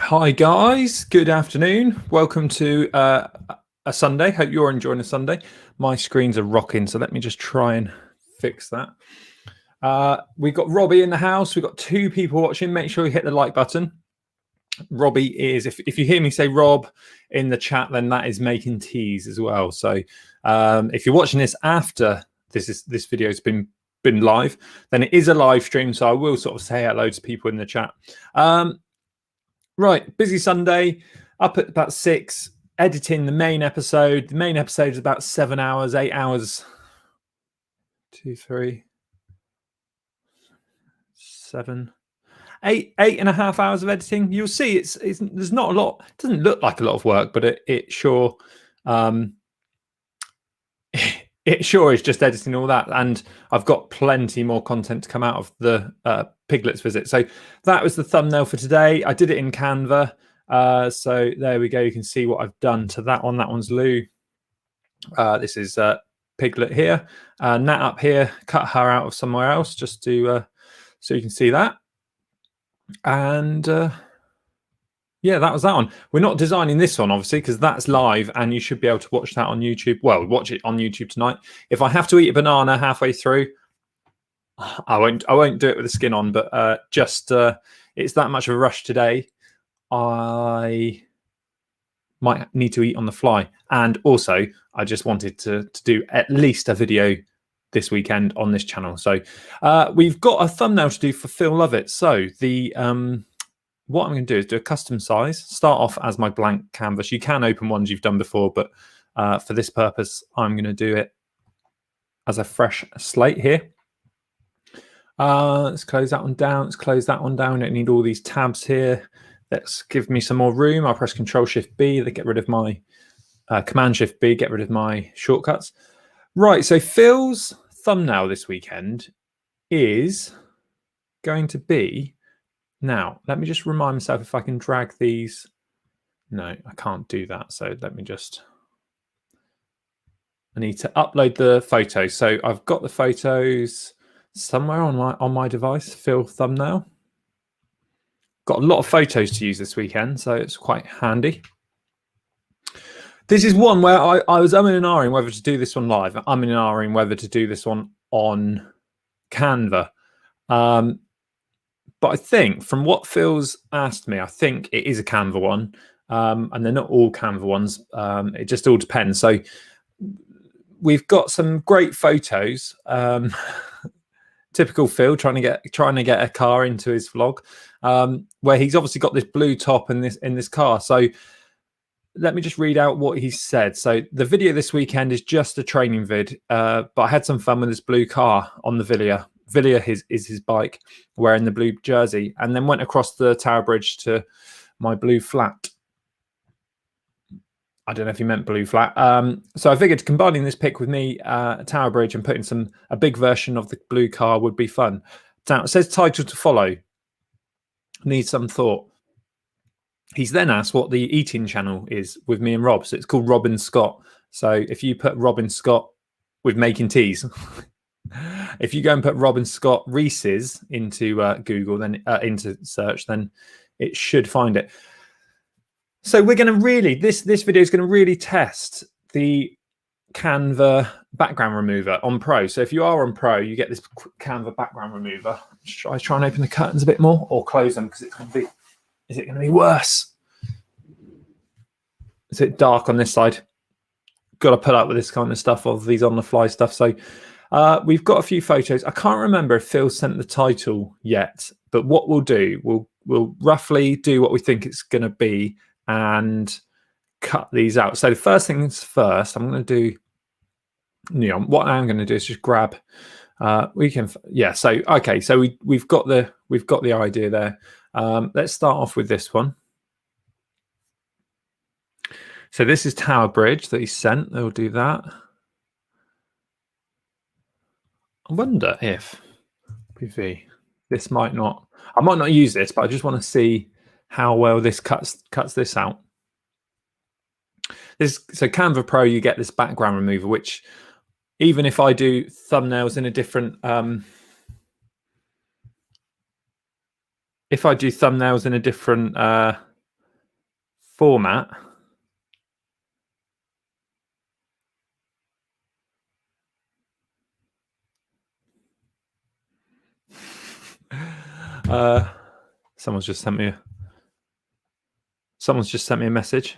Hi guys, good afternoon. Welcome to a Sunday. Hope you're enjoying a Sunday. My screens are rocking, so let me just try and fix that. We've got Robbie in the house. We've got two people watching. Make sure you hit the like button. Robbie is, if you hear me say Rob in the chat, then that is making teas as well. So if you're watching this after this video's been live, then it is a live stream. So I will sort of say hello to people in the chat. Right, busy Sunday, up at about 6, editing the main episode. The main episode is about 7 hours, 8 hours, 2, 3, 7, 8.5 hours of editing. You'll see it's there's not a lot. It doesn't look like a lot of work, but it sure it sure is just editing all that. And I've got plenty more content to come out of the Piglets visit. So that was the thumbnail for today. I did it in Canva. So there we go. You can see what I've done to that one. That one's Lou. This is Piglet here. Nat up here, cut her out of somewhere else just to so you can see that. And yeah, that was that one. We're not designing this one, obviously, because that's live and you should be able to watch that on YouTube. Well, watch it on YouTube tonight. If I have to eat a banana halfway through, I won't do it with the skin on, but just it's that much of a rush today. I might need to eat on the fly. And also, I just wanted to do at least a video this weekend on this channel. So we've got a thumbnail to do for Phil Lovett. So the what I'm going to do is do a custom size, start off as my blank canvas. You can open ones you've done before, but for this purpose, I'm going to do it as a fresh slate here. Let's close that one down. Let's close that one down. I don't need all these tabs here. Let's give me some more room. I'll press Control-Shift-B to get rid of my Command-Shift-B, get rid of my shortcuts. Right, so Phil's thumbnail this weekend is going to be... Now, let me just remind myself if I can drag these. No, I can't do that. So let me just... I need to upload the photos. So I've got the photos somewhere on my device, Phil thumbnail. Got a lot of photos to use this weekend, so it's quite handy. This is one where I was umming and ahhing whether to do this one live. I'm umming and ahhing whether to do this one on Canva. But I think from what Phil's asked me, I think it is a Canva one. And they're not all Canva ones. It just all depends. So we've got some great photos. Typical Phil trying to get a car into his vlog, where he's obviously got this blue top in this car. So let me just read out what he said. So the video this weekend is just a training vid, but I had some fun with this blue car on the Villia. Villia is his bike, wearing the blue jersey, and then went across the Tower Bridge to my blue flat. I don't know if he meant blue flat. So I figured combining this pic with me, Tower Bridge, and putting a big version of the blue car would be fun. Now, it says title to follow. Need some thought. He's then asked what the eating channel is with me and Rob. So it's called Robin Scott. So if you put Robin Scott with making teas, if you go and put Robin Scott Reese's into Google, then into search, then it should find it. So we're going to really, this video is going to really test the Canva background remover on Pro. So if you are on Pro, you get this Canva background remover. Should I try and open the curtains a bit more or close them? Because it's going to be, is it going to be worse? Is it dark on this side? Got to put up with this kind of stuff, of these on the fly stuff. So we've got a few photos. I can't remember if Phil sent the title yet, but what we'll do, we'll roughly do what we think it's going to be and cut these out. So the first things first, I'm going to do, what I'm going to do is just grab, so, okay. So we've got the idea there. Let's start off with this one. So this is Tower Bridge that he sent. They'll do that. I wonder if PV, this might not, I might not use this, but I just want to see how well this cuts this out. So Canva Pro, you get this background remover, which even if I do thumbnails in a different, format. Someone's just sent me a message.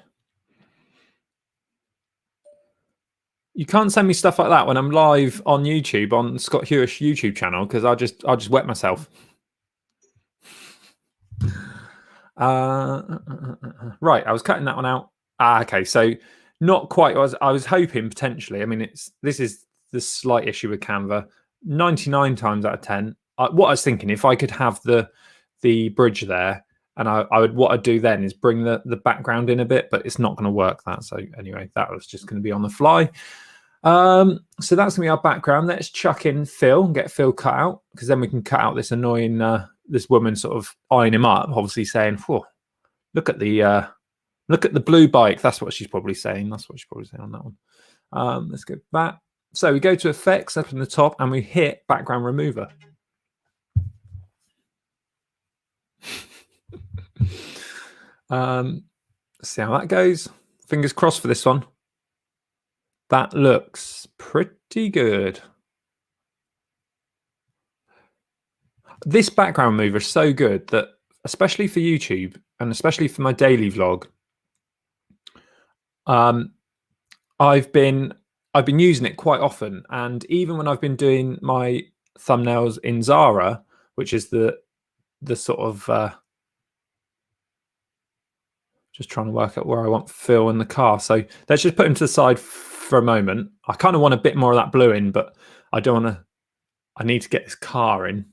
You can't send me stuff like that when I'm live on YouTube on Scott Hewish YouTube channel, because I'll just wet myself. Right, I was cutting that one out. Okay, so not quite as I was hoping potentially. I mean, this is the slight issue with Canva. 99 times out of 10, what I was thinking, if I could have the bridge there, and what I'd do then is bring the background in a bit, but it's not going to work that. So anyway, that was just going to be on the fly. So that's gonna be our background. Let's chuck in Phil and get Phil cut out, because then we can cut out this annoying this woman sort of eyeing him up, obviously saying, "Whoa, look at the blue bike." That's what she's probably saying. That's what she's probably saying on that one. Let's go back. So we go to effects up in the top and we hit background remover. Let's see how that goes. Fingers crossed for this one. That looks pretty good. This background remover is so good that, especially for YouTube and especially for my daily vlog, I've been using it quite often. And even when I've been doing my thumbnails in Zara, which is the sort of just trying to work out where I want Phil in the car. So let's just put him to the side for a moment. I kind of want a bit more of that blue in, but I don't want to. I need to get this car in.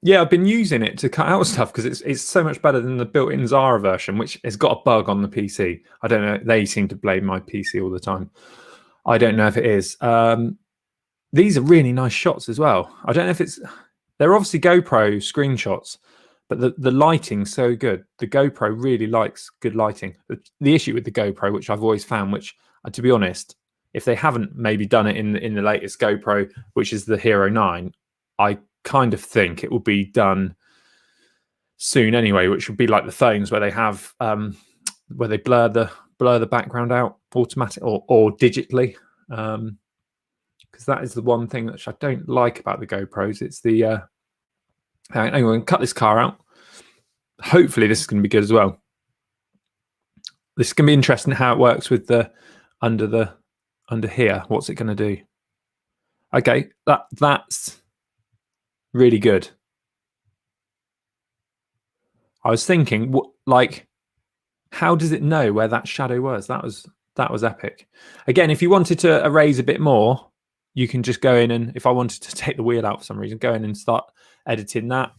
Yeah, I've been using it to cut out stuff because it's so much better than the built-in Zara version, which has got a bug on the PC. I don't know. They seem to blame my PC all the time. I don't know if it is. These are really nice shots as well. I don't know if they're obviously GoPro screenshots, but the lighting's so good. The GoPro really likes good lighting. The issue with the GoPro, which I've always found, which to be honest, if they haven't maybe done it in the latest GoPro, which is the Hero 9, I kind of think it will be done soon anyway, which would be like the phones where they have where they blur the background out automatic or digitally, because that is the one thing that I don't like about the GoPros. It's the anyway, cut this car out. Hopefully this is going to be good as well. This is going to be interesting how it works with the under here. What's it going to do? Okay, that's really good. I was thinking, like, how does it know where that shadow was? That was epic. Again, if you wanted to erase a bit more, you can just go in, and if I wanted to take the wheel out for some reason, go in and start editing that.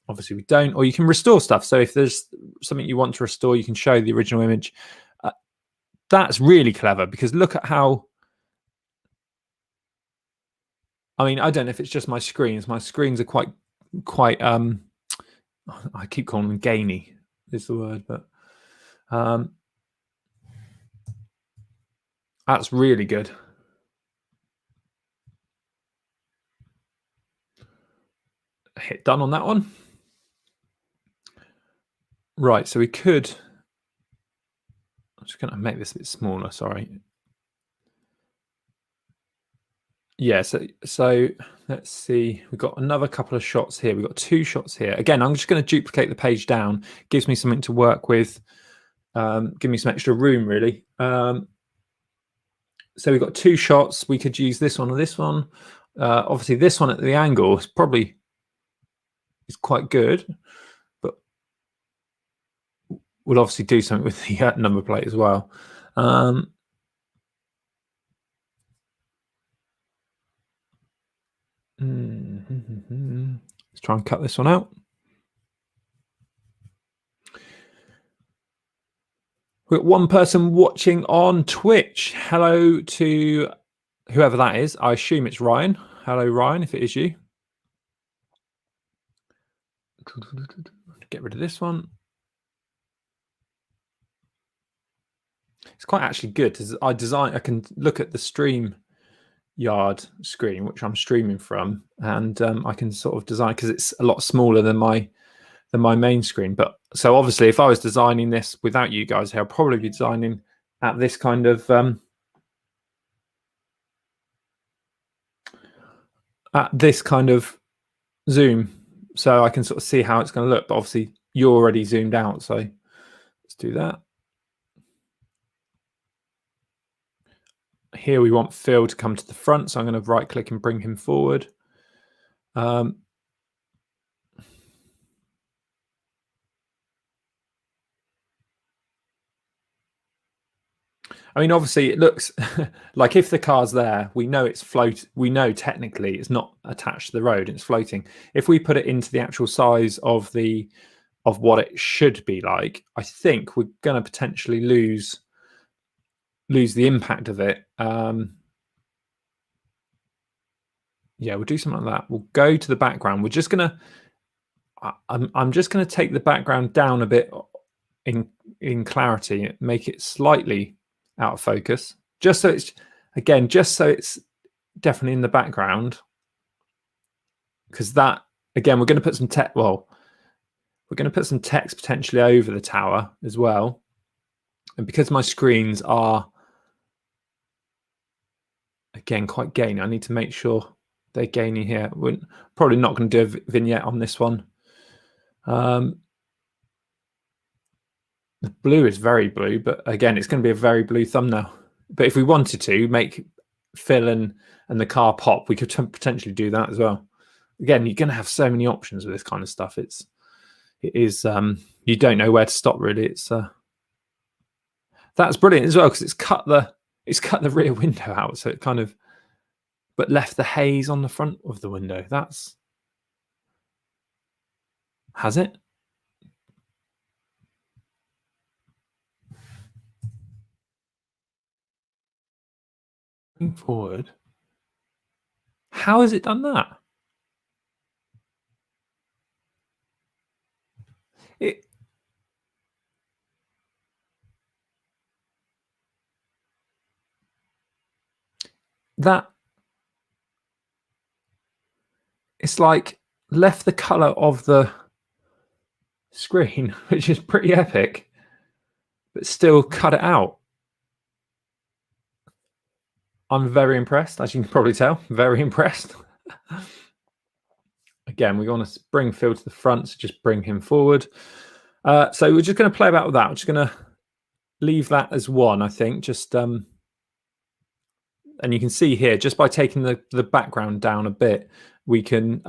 Obviously we don't, or you can restore stuff. So if there's something you want to restore, you can show the original image. That's really clever, because look at how, I mean, I don't know if it's just my screens. My screens are quite I keep calling them gainy is the word, but that's really good. Hit done on that one. Right, so we could, I'm just going to make this a bit smaller, sorry. Yeah, so let's see. We've got another couple of shots here. We've got 2 shots here. Again, I'm just going to duplicate the page down. Gives me something to work with. Give me some extra room, really. So we've got 2 shots. We could use this one or this one. Obviously, this one at the angle is probably quite good, but we'll obviously do something with the number plate as well. Let's try and cut this one out. We've got 1 person watching on Twitch. Hello to whoever that is. I assume it's Ryan. Hello, Ryan, if it is you. Get rid of this one. It's quite actually good. I can look at the StreamYard screen, which I'm streaming from, and I can sort of design, because it's a lot smaller than my my main screen. But so obviously, if I was designing this without you guys here, I'll probably be designing at this kind of zoom, so I can sort of see how it's going to look. But obviously, you're already zoomed out, so let's do that. Here we want Phil to come to the front, so I'm going to right click and bring him forward. I mean, obviously, it looks like if the car's there, we know it's we know technically it's not attached to the road; it's floating. If we put it into the actual size of what it should be like, I think we're going to potentially lose the impact of it. Yeah, we'll do something like that. We'll go to the background. We're just gonna. I'm just going to take the background down a bit in clarity, make it slightly out of focus, just so it's definitely in the background, because that, again, we're going to put some text. Well, we're going to put some text potentially over the tower as well, and because my screens are again quite gainy, I need to make sure they're gainy here. We're probably not going to do a vignette on this one. The blue is very blue, but again, it's going to be a very blue thumbnail. But if we wanted to make Phil and the car pop, we could potentially do that as well. Again, you're going to have so many options with this kind of stuff. It is you don't know where to stop, really. It's that's brilliant as well, because it's cut the rear window out, so it kind of, but left the haze on the front of the window. Has it? Moving forward. How has it done that? It's like left the color of the screen, which is pretty epic, but still cut it out. I'm very impressed, as you can probably tell. Very impressed. Again, we want to bring Phil to the front, so just bring him forward. So we're just going to play about with that. We're just going to leave that as one, I think. Just and you can see here, just by taking the background down a bit, we can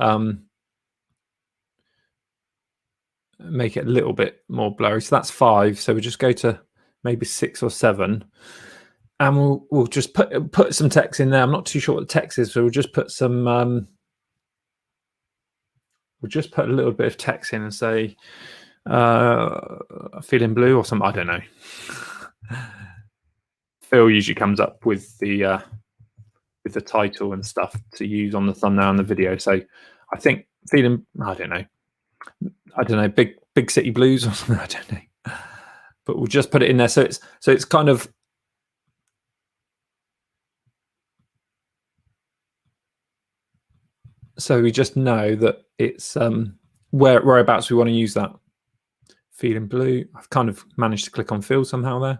make it a little bit more blurry. So that's 5. So we just go to maybe 6 or 7. And we'll just put some text in there. I'm not too sure what the text is, so we'll just put some. We'll just put a little bit of text in and say, "Feeling blue" or something. I don't know. Phil usually comes up with the title and stuff to use on the thumbnail and the video. So I think feeling. I don't know. Big city blues or something. I don't know. But we'll just put it in there. So it's kind of. So we just know that it's whereabouts we want to use that. Feeling blue. I've kind of managed to click on Phil somehow there.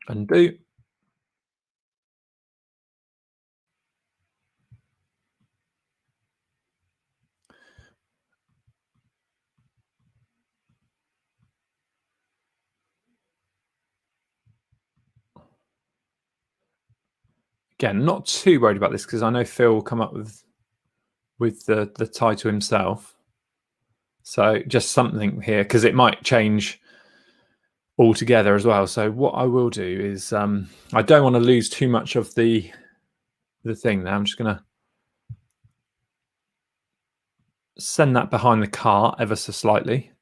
Undo. Again, not too worried about this because I know Phil will come up with the title himself. So just something here, because it might change altogether as well. So what I will do is I don't want to lose too much of the thing there. I'm just going to send that behind the car ever so slightly.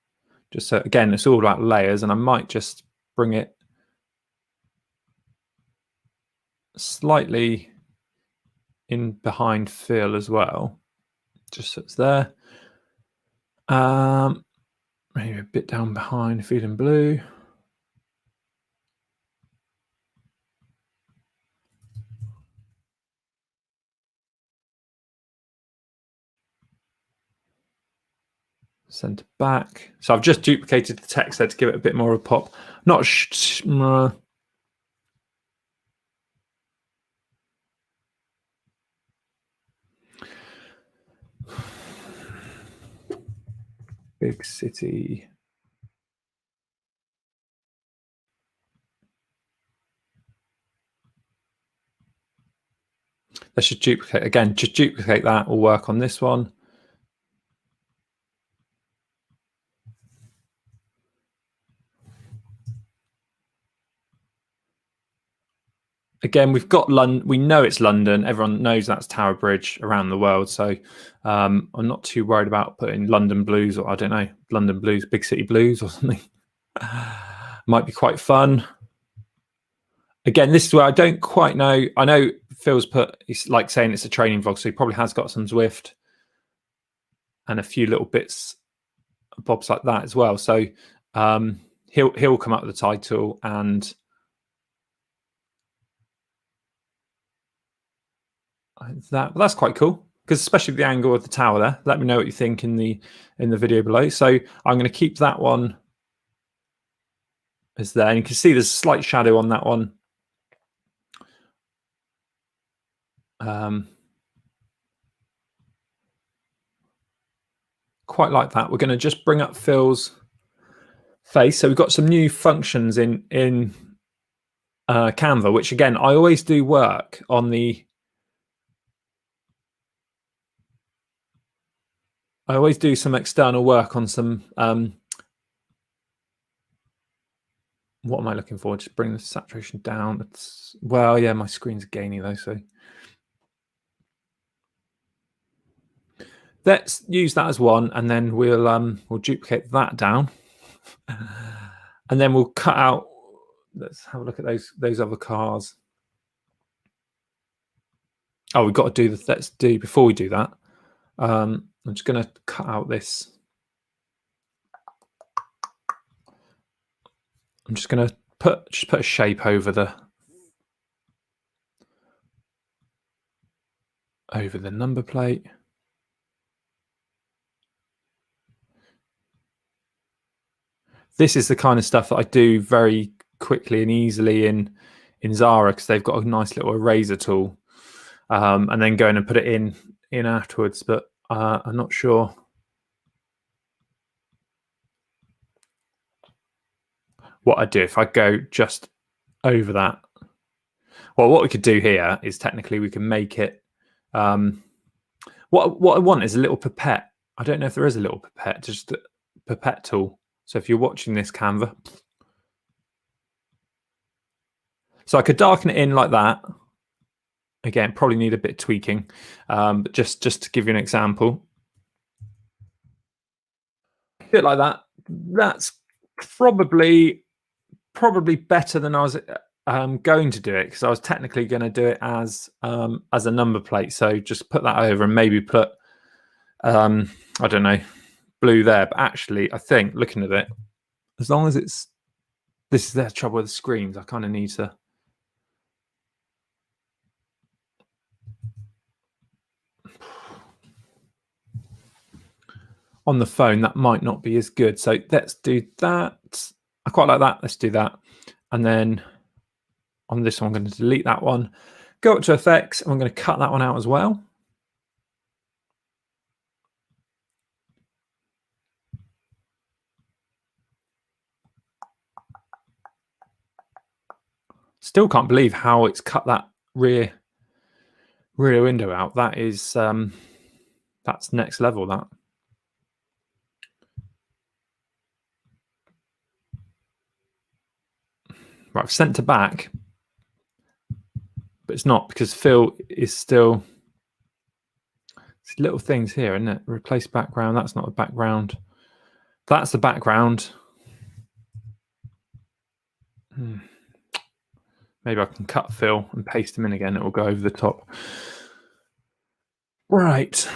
Just so, again, it's all about layers, and I might just bring it slightly in behind Phil as well, just so it's there. Maybe a bit down behind Feeling Blue. Center back. So I've just duplicated the text there to give it a bit more of a pop. Not big city. Let's just duplicate again. Just duplicate that. We'll work on this one. Again, we've got London. We know it's London. Everyone knows that's Tower Bridge around the world. So I'm not too worried about putting London Blues, or I don't know, London Blues, Big City Blues or something. Might be quite fun. Again, this is where I don't quite know. I know Phil's he's like saying it's a training vlog, so he probably has got some Zwift and a few little bits, bobs like that as well. So he'll come up with the title, and that's quite cool, because especially the angle of the tower there. Let me know what you think in the video below. So I'm going to keep that one as there, and you can see there's a slight shadow on that one. Quite like that. We're going to just bring up Phil's face. So we've got some new functions in Canva, which again, I always do work on the. I always do some external work on some. What am I looking for? Just bring the saturation down. Well, yeah, my screen's gainy though, so. Let's use that as one, and then we'll duplicate that down, and then we'll cut out. Let's have a look at those other cars. Oh, we've got to do the. Let's do before we do that. I'm just going to cut out this. I'm just going to put a shape over the number plate. This is the kind of stuff that I do very quickly and easily in Zara, because they've got a nice little eraser tool, and then go in and put it in afterwards. But I'm not sure. What I do if I go just over that. Well, what we could do here is technically we can make it. What I want is a little pipette. I don't know if there is a little pipette, just a pipette tool. So if you're watching this Canva, so I could darken it in like that. Again, probably need a bit of tweaking, but just to give you an example, a bit like that. That's probably better than I was going to do it, because I was technically going to do it as a number plate. So just put that over and maybe put I don't know, blue there. But actually, I think looking at it, as long as this is the trouble with the screens, I kind of need to. On the phone, that might not be as good. So let's do that. I quite like that. Let's do that. And then on this one, I'm going to delete that one, go up to effects, and I'm going to cut that one out as well. Still can't believe how it's cut that rear window out. That is that's next level, that. Right, I've sent to back, but it's not, because Phil is still. It's little things here, isn't it? Replace background. That's not a background. That's the background. Maybe I can cut Phil and paste him in again. It will go over the top. Right.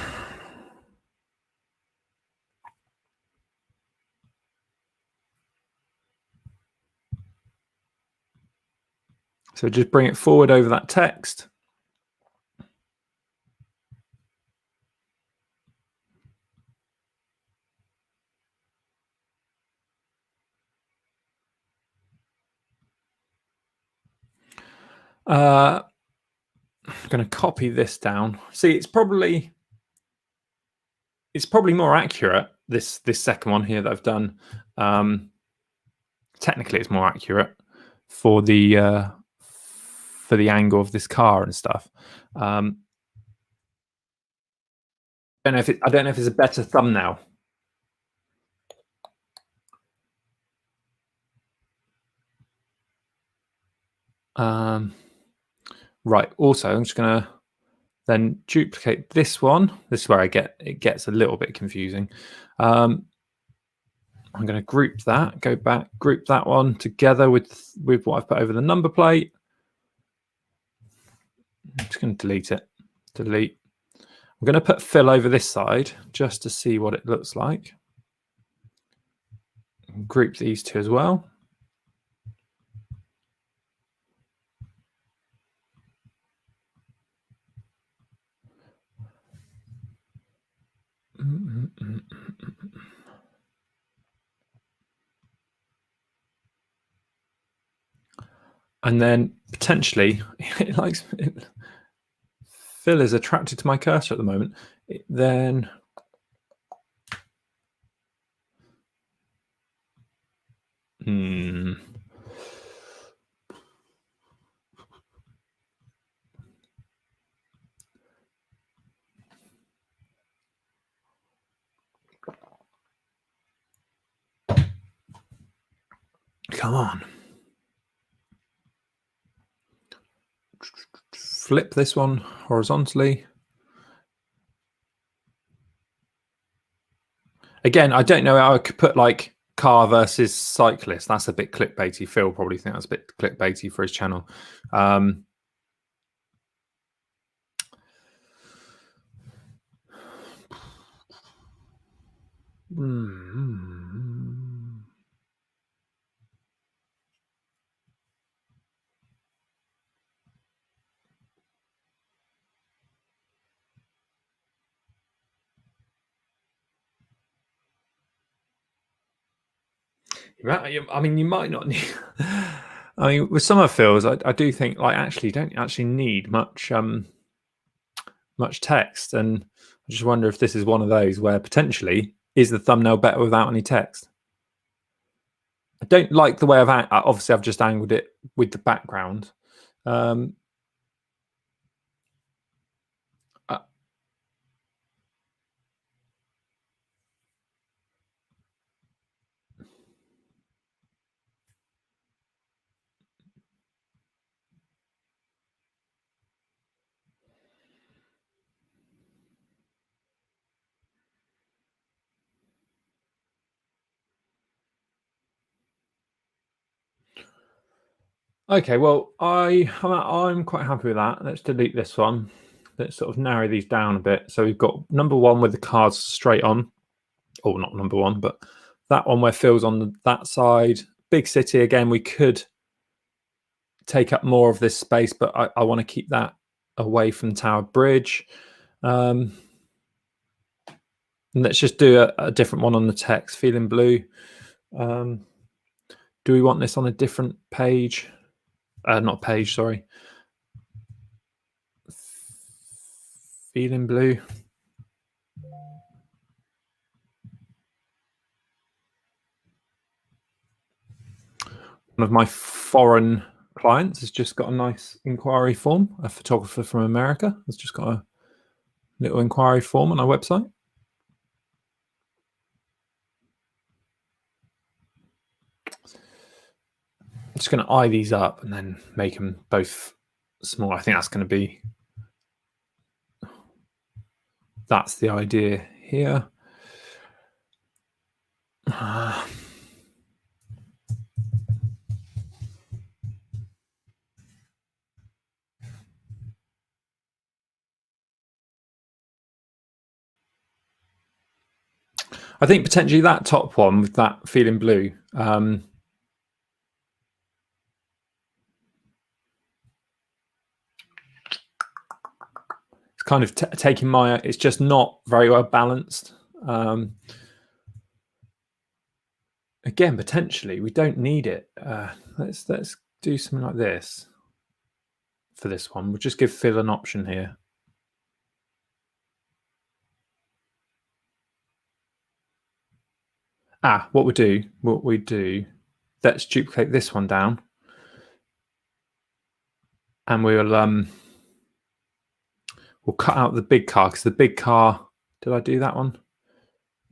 So just bring it forward over that text. I'm going to copy this down. See, it's probably more accurate. This second one here that I've done. Technically, it's more accurate for the angle of this car and stuff. I don't know if it's a better thumbnail. Right. Also, I'm just going to then duplicate this one. This is where it gets a little bit confusing. I'm going to group that, go back, group that one together with what I've put over the number plate. I'm just going to delete it. Delete. I'm going to put fill over this side just to see what it looks like. Group these two as well. And then potentially, Phil is attracted to my cursor at the moment. Then come on. Flip this one horizontally. Again, I don't know how I could put like car versus cyclist. That's a bit clickbaity. Phil probably think that's a bit clickbaity for his channel. I mean, you might not need. I mean, with some of Phil's, I do think like actually you don't actually need much text, and I just wonder if this is one of those where potentially is the thumbnail better without any text. I don't like the way obviously I've just angled it with the background. Okay, well, I'm quite happy with that. Let's delete this one. Let's sort of narrow these down a bit. So we've got number one with the cards straight on, or not number one, but that one where Phil's on that side. Big city again. We could take up more of this space, but I want to keep that away from Tower Bridge. And let's just do a different one on the text. Feeling blue. Do we want this on a different page? Not page, sorry. Feeling blue. One of my foreign clients has just got a nice inquiry form. A photographer from America has just got a little inquiry form on our website. I'm just going to eye these up and then make them both small. I think that's going to be, that's the idea here. I think potentially that top one with that feeling blue. It's kind of taking it's just not very well balanced. Again, potentially we don't need it. Let's do something like this. for this one. We'll just give Phil an option here. What we do, let's duplicate this one down, and we'll cut out the big car, because the big car, did I do that one?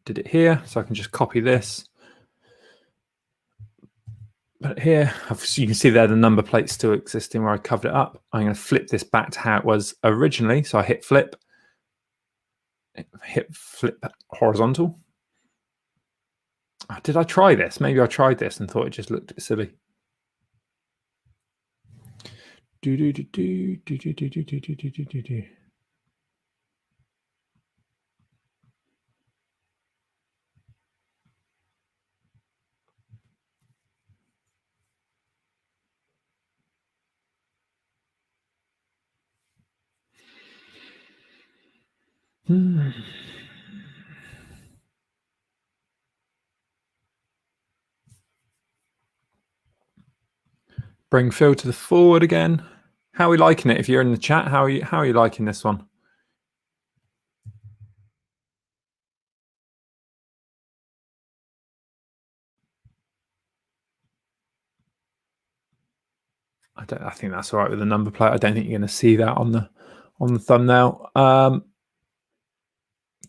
Did it here, so I can just copy this. But here, you can see there the number plate's still existing where I covered it up. I'm going to flip this back to how it was originally. So I hit flip horizontal. Did I try this? Maybe I tried this and thought it just looked silly. Bring Phil to the forward again. How are we liking it? If you're in the chat, how are you liking this one? I think that's all right with the number plate. I don't think you're going to see that on the thumbnail.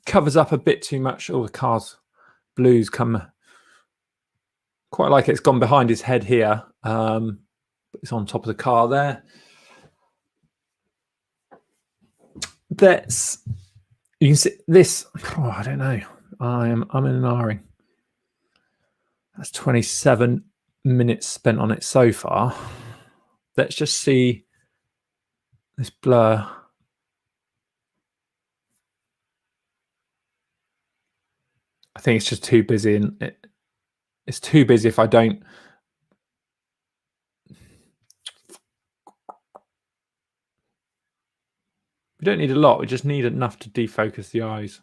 Covers up a bit too much. All the cars, blues come quite like it's gone behind his head here. It's on top of the car there. You can see this. I don't know. I'm in an R-ing. That's 27 minutes spent on it so far. Let's just see this blur. I think it's just too busy, and it's too busy if I don't. We don't need a lot. We just need enough to defocus the eyes.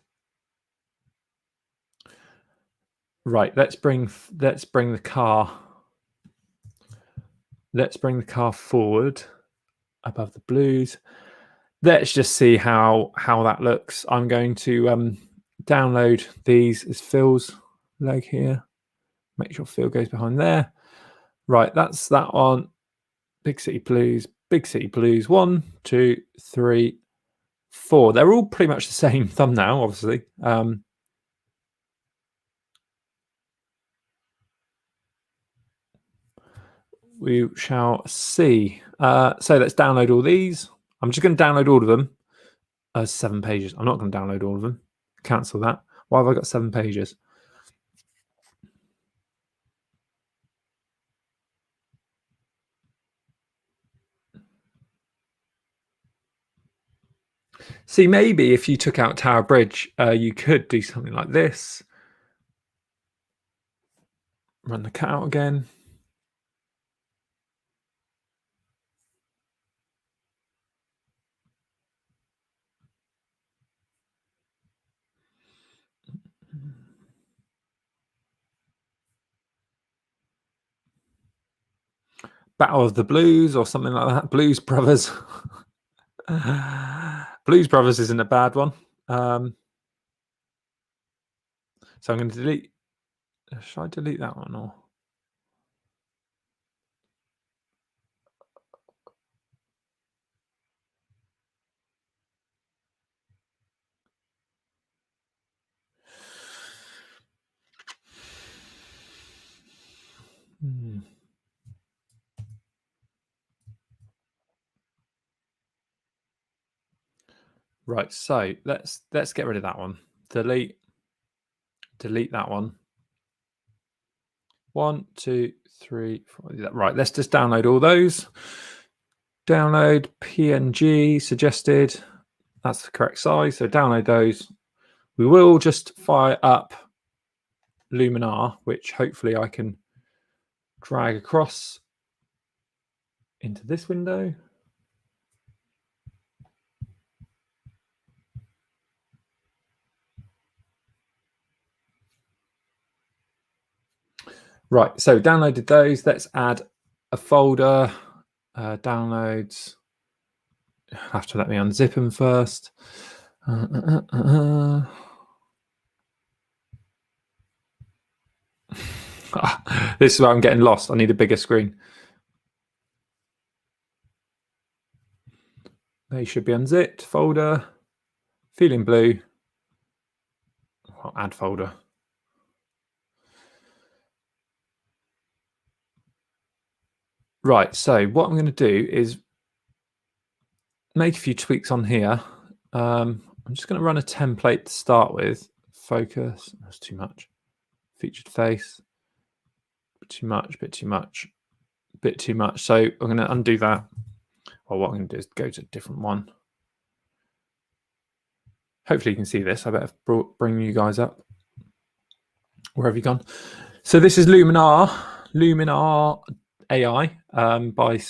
Right. Let's bring the car. Let's bring the car forward above the blues. Let's just see how that looks. I'm going to download these as Phil's leg here. Make sure Phil goes behind there. Right, that's that one. Big City Blues, Big City Blues. 1, 2, 3, 4. They're all pretty much the same thumbnail, obviously. We shall see. So let's download all these. I'm just going to download all of them as 7 pages. I'm not going to download all of them. Cancel that. Why have I got 7 pages? See, maybe if you took out Tower Bridge, you could do something like this. Run the cut out again. Battle of the Blues or something like that. Blues Brothers. Blues Brothers isn't a bad one. So I'm going to delete. Should I delete that one or? Right, so let's get rid of that one. Delete that one. 1, 2, 3, 4. Right, let's just download all those. Download PNG suggested. That's the correct size. So download those. We will just fire up Luminar, which hopefully I can drag across into this window. Right, so downloaded those. Let's add a folder, downloads. have to let me unzip them first. This is where I'm getting lost. I need a bigger screen. They should be unzipped. Folder. Feeling blue. I'll add folder. Right, so what I'm going to do is make a few tweaks on here. I'm just going to run a template to start with. Focus. That's too much. Featured face. Bit too much, bit too much, bit too much. So I'm going to undo that. Well, what I'm going to do is go to a different one. Hopefully you can see this. I better bring you guys up. Where have you gone? So this is Luminar AI by,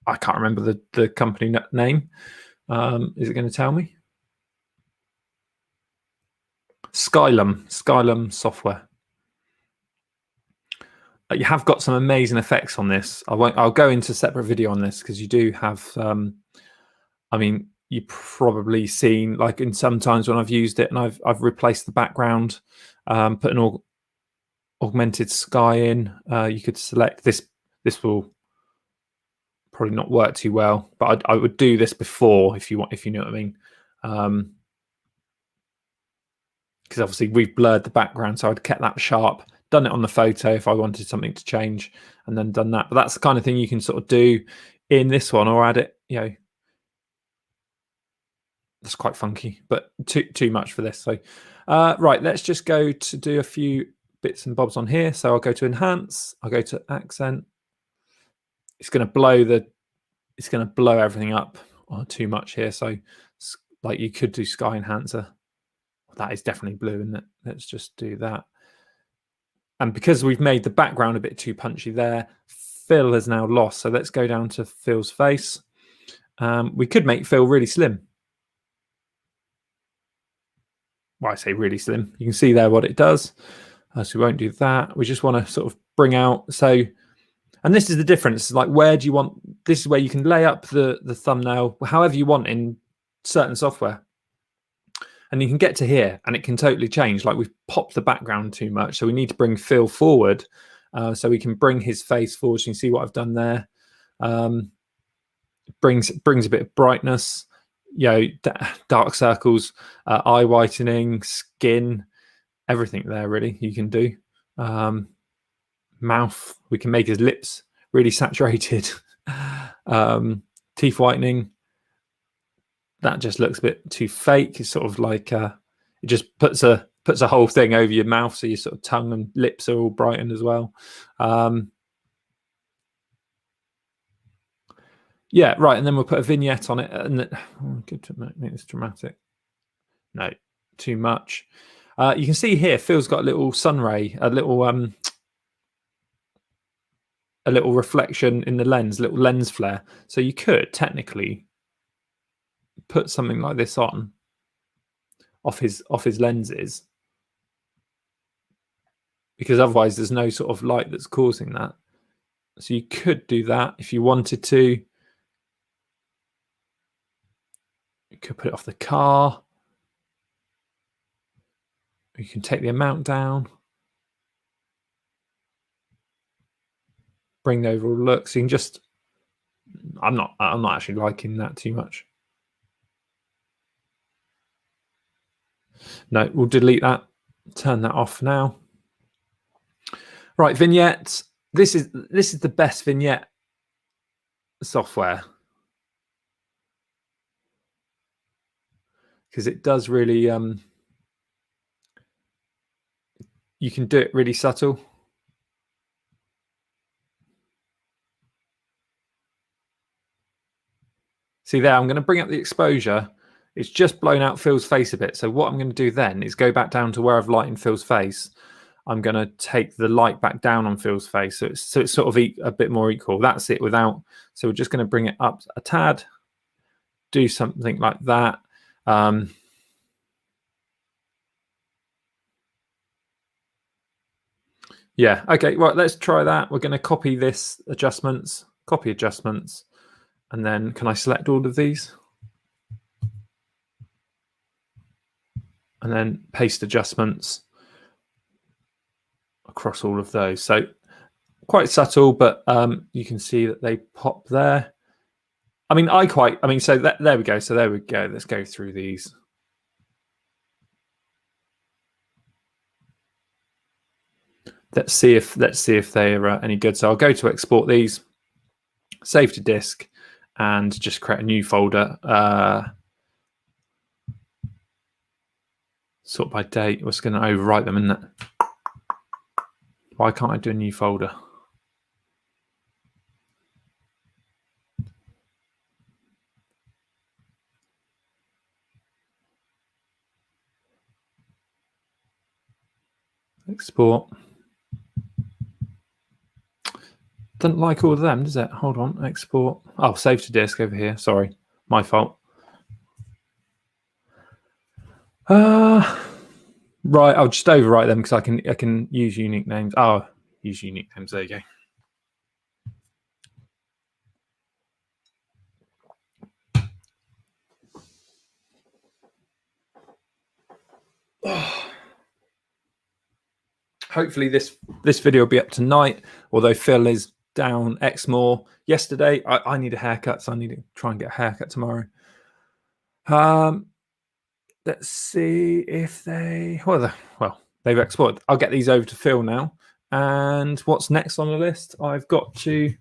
I can't remember the company name. Is it going to tell me? Skylum software. You have got some amazing effects on this. I'll go into a separate video on this because you do have. I mean, you've probably seen, like, in sometimes when I've used it and I've replaced the background, put an augmented sky in. You could select this. This will probably not work too well, but I would do this before if you know what I mean. Because obviously we've blurred the background, so I'd kept that sharp. Done it on the photo if I wanted something to change, and then done that. But that's the kind of thing you can sort of do in this one, or add it. You know, that's quite funky, but too much for this. So, right, let's just go to do a few bits and bobs on here. So I'll go to enhance. I'll go to accent. It's going to blow everything up too much here. So, like, you could do sky enhancer. That is definitely blue, isn't it? Let's just do that. And because we've made the background a bit too punchy there, Phil has now lost. So let's go down to Phil's face. We could make Phil really slim. Well, I say really slim. You can see there what it does. So we won't do that. We just want to sort of bring out. So, and this is the difference. Like, where do you want? This is where you can lay up the thumbnail however you want in certain software. And you can get to here and it can totally change. Like, we've popped the background too much. So we need to bring Phil forward so we can bring his face forward. So you can see what I've done there. Brings a bit of brightness, you know, dark circles, eye whitening, skin, everything there really you can do. Mouth, we can make his lips really saturated. Teeth whitening. That just looks a bit too fake. It's sort of like it just puts a whole thing over your mouth, so your sort of tongue and lips are all brightened as well. Yeah, right. And then we'll put a vignette on it, and good to make this dramatic. No, too much. You can see here, Phil's got a little sun ray, a little reflection in the lens, little lens flare. So you could technically put something like this on off his lenses, because otherwise there's no sort of light that's causing that. So you could do that if you wanted to. You could put it off the car. You can take the amount down. Bring the overall look. So you can just, I'm not actually liking that too much. No, we'll delete that. Turn that off now. Right, vignettes. This is the best vignette software, because it does really you can do it really subtle. See there, I'm going to bring up the exposure. It's just blown out Phil's face a bit. So what I'm going to do then is go back down to where I've lightened Phil's face. I'm going to take the light back down on Phil's face, so it's sort of a bit more equal. That's it without. So we're just going to bring it up a tad. Do something like that. Yeah. Okay. Well, let's try that. We're going to copy this adjustments. Copy adjustments. And then can I select all of these? And then paste adjustments across all of those. So quite subtle, but you can see that they pop there. I mean, so there we go. So there we go. Let's go through these. Let's see if they are any good. So I'll go to export these, save to disk, and just create a new folder. Sort by date. We're just going to overwrite them, isn't it? Why can't I do a new folder? Export. Doesn't like all of them, does it? Hold on, export. Oh, save to disk over here. Sorry, my fault. Right, I'll just overwrite them because I can use unique names. Oh, use unique names. There you go. Hopefully this video will be up tonight, although Phil is down Exmoor yesterday. I need a haircut, so I need to try and get a haircut tomorrow. Let's see if they've exported. I'll get these over to Phil now. And what's next on the list? I've got to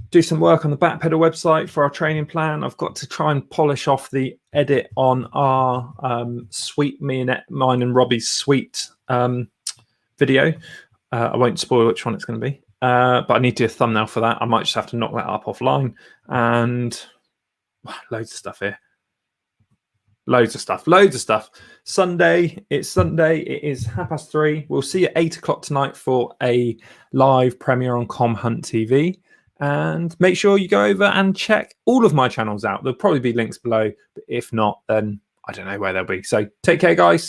do some work on the Backpedal website for our training plan. I've got to try and polish off the edit on our mine and Robbie's suite video. I won't spoil which one it's going to be, but I need to do a thumbnail for that. I might just have to knock that up offline. And loads of stuff here. Loads of stuff. Sunday. It's Sunday. It is 3:30. We'll see you at 8 o'clock tonight for a live premiere on Com Hunt TV. And make sure you go over and check all of my channels out. There'll probably be links below, but if not, then I don't know where they'll be. So take care, guys.